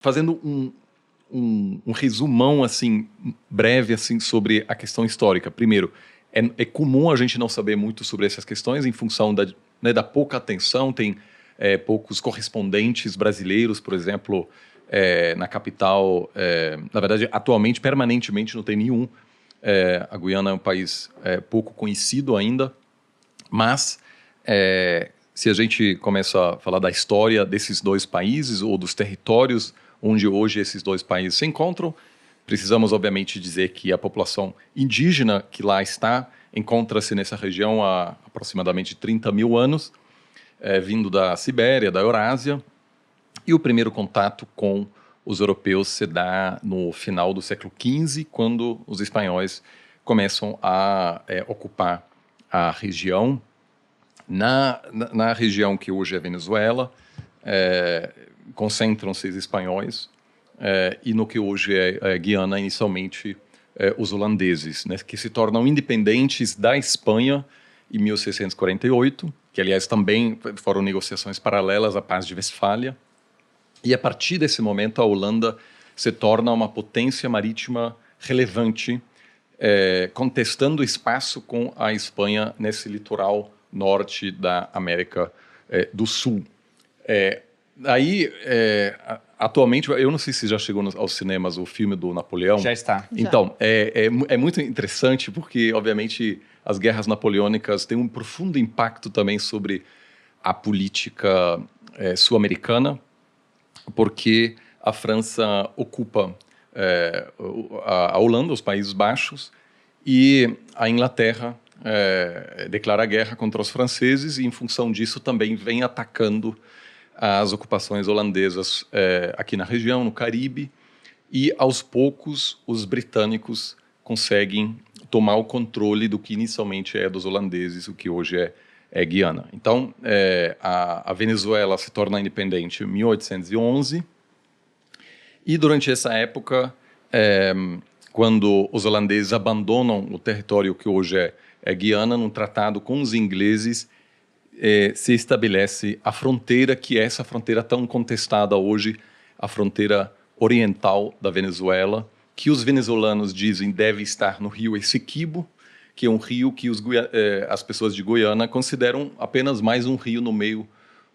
fazendo um resumão assim, breve assim, sobre a questão histórica. Primeiro, é comum a gente não saber muito sobre essas questões em função da pouca atenção. Tem poucos correspondentes brasileiros, por exemplo, na capital. Na verdade, atualmente, permanentemente, não tem nenhum. A Guiana é um país pouco conhecido ainda, mas se a gente começa a falar da história desses dois países ou dos territórios onde hoje esses dois países se encontram, precisamos, obviamente, dizer que a população indígena que lá está encontra-se nessa região há aproximadamente 30 mil anos, vindo da Sibéria, da Eurásia, e o primeiro contato com os europeus se dá no final do século XV, quando os espanhóis começam a ocupar a região. Na região que hoje é Venezuela, concentram-se os espanhóis, e no que hoje é Guiana, inicialmente, os holandeses, né, que se tornam independentes da Espanha em 1648, que, aliás, também foram negociações paralelas à Paz de Westfália. E, a partir desse momento, a Holanda se torna uma potência marítima relevante, contestando espaço com a Espanha nesse litoral norte da América do Sul. Atualmente, eu não sei se já chegou aos cinemas o filme do Napoleão. Já está. Então, é muito interessante porque, obviamente, as guerras napoleônicas têm um profundo impacto também sobre a política sul-americana, porque a França ocupa a Holanda, os Países Baixos, e a Inglaterra declara guerra contra os franceses e, em função disso, também vem atacando as ocupações holandesas aqui na região, no Caribe, e, aos poucos, os britânicos conseguem tomar o controle do que inicialmente é dos holandeses, o que hoje é Guiana. Então, a Venezuela se torna independente em 1811, e durante essa época, quando os holandeses abandonam o território que hoje é Guiana, num tratado com os ingleses, se estabelece a fronteira, que é essa fronteira tão contestada hoje, a fronteira oriental da Venezuela, que os venezuelanos dizem deve estar no rio Essequibo, que é um rio que as pessoas de Guiana consideram apenas mais um rio no meio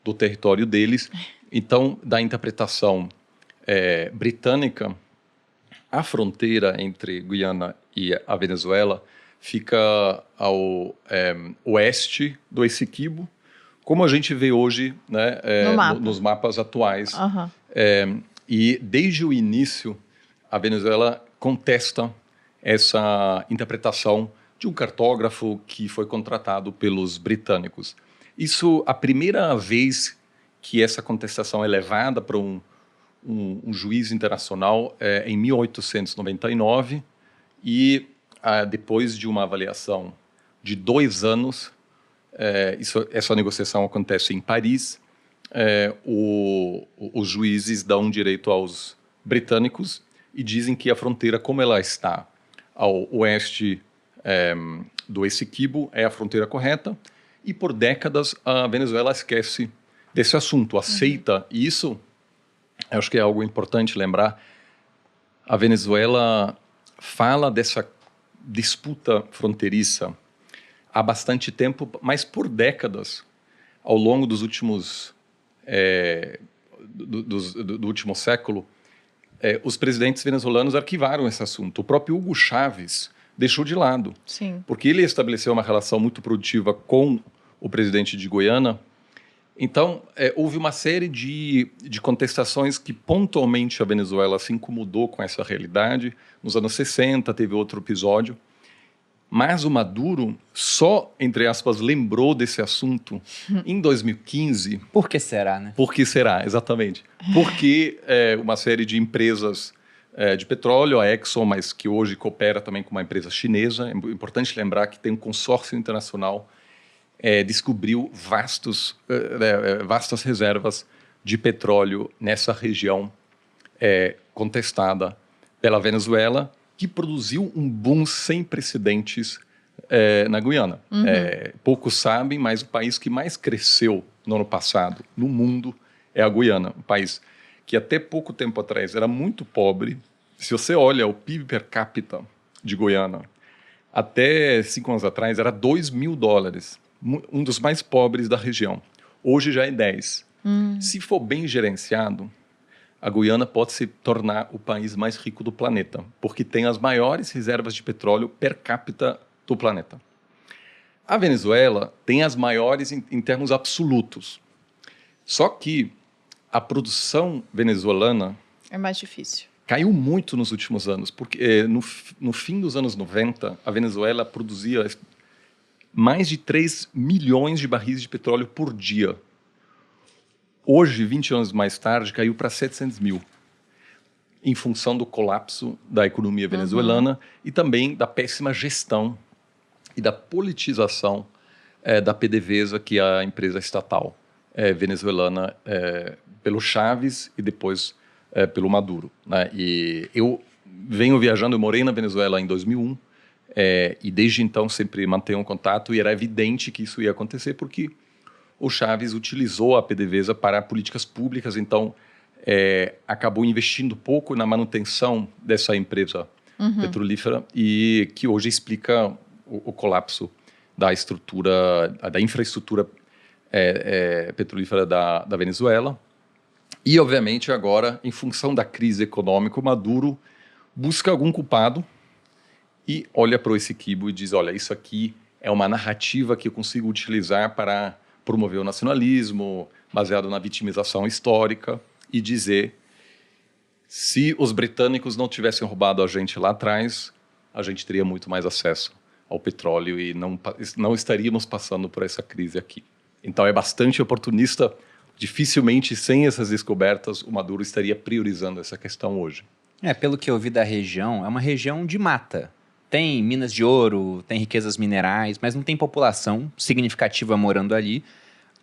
do território deles. Então, da interpretação britânica, a fronteira entre Guiana e a Venezuela fica ao oeste do Essequibo, como a gente vê hoje, né, nos mapas atuais. E desde o início, a Venezuela contesta essa interpretação de um cartógrafo que foi contratado pelos britânicos. Isso, a primeira vez que essa contestação é levada para um juiz internacional em 1899, e depois de uma avaliação de 2 anos, essa negociação acontece em Paris, os juízes dão direito aos britânicos e dizem que a fronteira, como ela está ao oeste do Essequibo, é a fronteira correta, e por décadas a Venezuela esquece desse assunto, aceita isso. Acho que é algo importante lembrar. A Venezuela fala dessa disputa fronteiriça há bastante tempo, mas por décadas, ao longo dos últimos do último século, os presidentes venezuelanos arquivaram esse assunto. O próprio Hugo Chávez deixou de lado. Sim. Porque ele estabeleceu uma relação muito produtiva com o presidente de Guiana. Então, houve uma série de contestações que pontualmente a Venezuela se incomodou com essa realidade. Nos anos 60 teve outro episódio. Mas o Maduro só, entre aspas, lembrou desse assunto em 2015. Por que será, né? Por que será, exatamente. Porque uma série de empresas de petróleo, a Exxon, mas que hoje coopera também com uma empresa chinesa, é importante lembrar que tem um consórcio internacional, descobriu vastas reservas de petróleo nessa região contestada pela Venezuela, que produziu um boom sem precedentes na Guiana. Poucos sabem, mas o país que mais cresceu no ano passado no mundo é a Guiana, um país que até pouco tempo atrás era muito pobre. Se você olha o PIB per capita de Guiana, até 5 anos atrás era $2.000, um dos mais pobres da região. Hoje já é 10. Se for bem gerenciado, a Guiana pode se tornar o país mais rico do planeta, porque tem as maiores reservas de petróleo per capita do planeta. A Venezuela tem as maiores em termos absolutos. Só que a produção venezuelana é mais difícil. Caiu muito nos últimos anos, porque no fim dos anos 90, a Venezuela produzia mais de 3 milhões de barris de petróleo por dia. Hoje, 20 anos mais tarde, caiu para 700 mil, em função do colapso da economia venezuelana e também da péssima gestão e da politização da PDVSA, que é a empresa estatal venezuelana, pelo Chávez e depois pelo Maduro, né? E eu venho viajando, eu morei na Venezuela em 2001, e desde então sempre mantenho um contato, e era evidente que isso ia acontecer porque o Chávez utilizou a PDVSA para políticas públicas, então acabou investindo pouco na manutenção dessa empresa petrolífera, e que hoje explica o colapso da infraestrutura petrolífera da Venezuela. E, obviamente, agora, em função da crise econômica, o Maduro busca algum culpado e olha para o Essequibo e diz, olha, isso aqui é uma narrativa que eu consigo utilizar para promover o nacionalismo, baseado na vitimização histórica, e dizer, se os britânicos não tivessem roubado a gente lá atrás, a gente teria muito mais acesso ao petróleo e não estaríamos passando por essa crise aqui. Então, é bastante oportunista. Dificilmente, sem essas descobertas, o Maduro estaria priorizando essa questão hoje. Pelo que eu vi da região, é uma região de mata. Tem minas de ouro, tem riquezas minerais, mas não tem população significativa morando ali.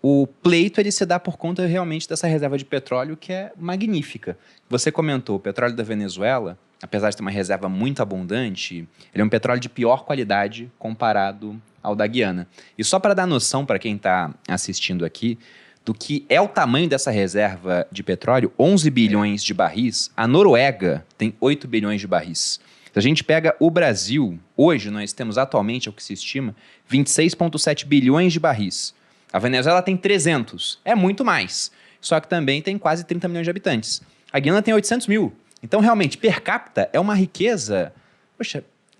O pleito ele se dá por conta realmente dessa reserva de petróleo que é magnífica. Você comentou, o petróleo da Venezuela, apesar de ter uma reserva muito abundante, ele é um petróleo de pior qualidade comparado ao da Guiana. E só para dar noção para quem está assistindo aqui, do que é o tamanho dessa reserva de petróleo, 11 bilhões de barris, a Noruega tem 8 bilhões de barris. Se a gente pega o Brasil, hoje nós temos atualmente, é o que se estima, 26,7 bilhões de barris. A Venezuela tem 300, é muito mais, só que também tem quase 30 milhões de habitantes. A Guiana tem 800 mil. Então, realmente, per capita é uma riqueza,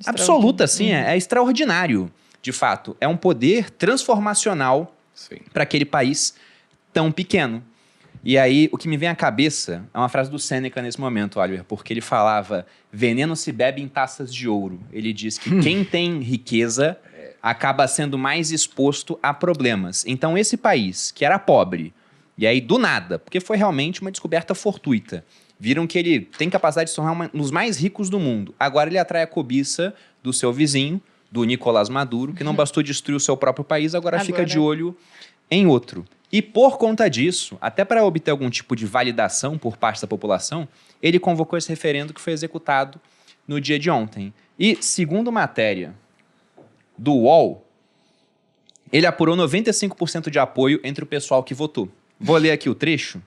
absoluta, assim, é extraordinário. De fato, é um poder transformacional para aquele país tão pequeno. E aí, o que me vem à cabeça é uma frase do Sêneca nesse momento, Oliver, porque ele falava, veneno se bebe em taças de ouro. Ele diz que quem tem riqueza acaba sendo mais exposto a problemas. Então, esse país, que era pobre, e aí do nada, porque foi realmente uma descoberta fortuita, viram que ele tem capacidade de se tornar um dos mais ricos do mundo. Agora ele atrai a cobiça do seu vizinho, do Nicolás Maduro, que não bastou destruir o seu próprio país, agora fica de olho em outro. E por conta disso, até para obter algum tipo de validação por parte da população, ele convocou esse referendo que foi executado no dia de ontem. E, segundo matéria do UOL, ele apurou 95% de apoio entre o pessoal que votou. Vou ler aqui o trecho.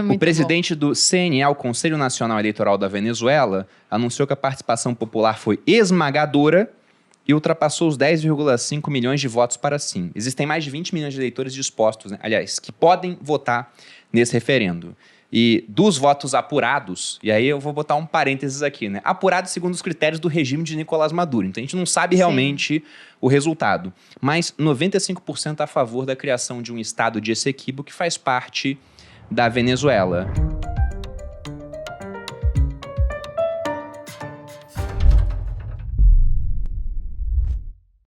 O presidente do CNE, o Conselho Nacional Eleitoral da Venezuela, anunciou que a participação popular foi esmagadora e ultrapassou os 10,5 milhões de votos para sim. Existem mais de 20 milhões de eleitores dispostos, aliás, que podem votar nesse referendo. E dos votos apurados, e aí eu vou botar um parênteses aqui, né? Apurados segundo os critérios do regime de Nicolás Maduro. Então a gente não sabe realmente o resultado. Mas 95% a favor da criação de um estado de Essequibo que faz parte da Venezuela.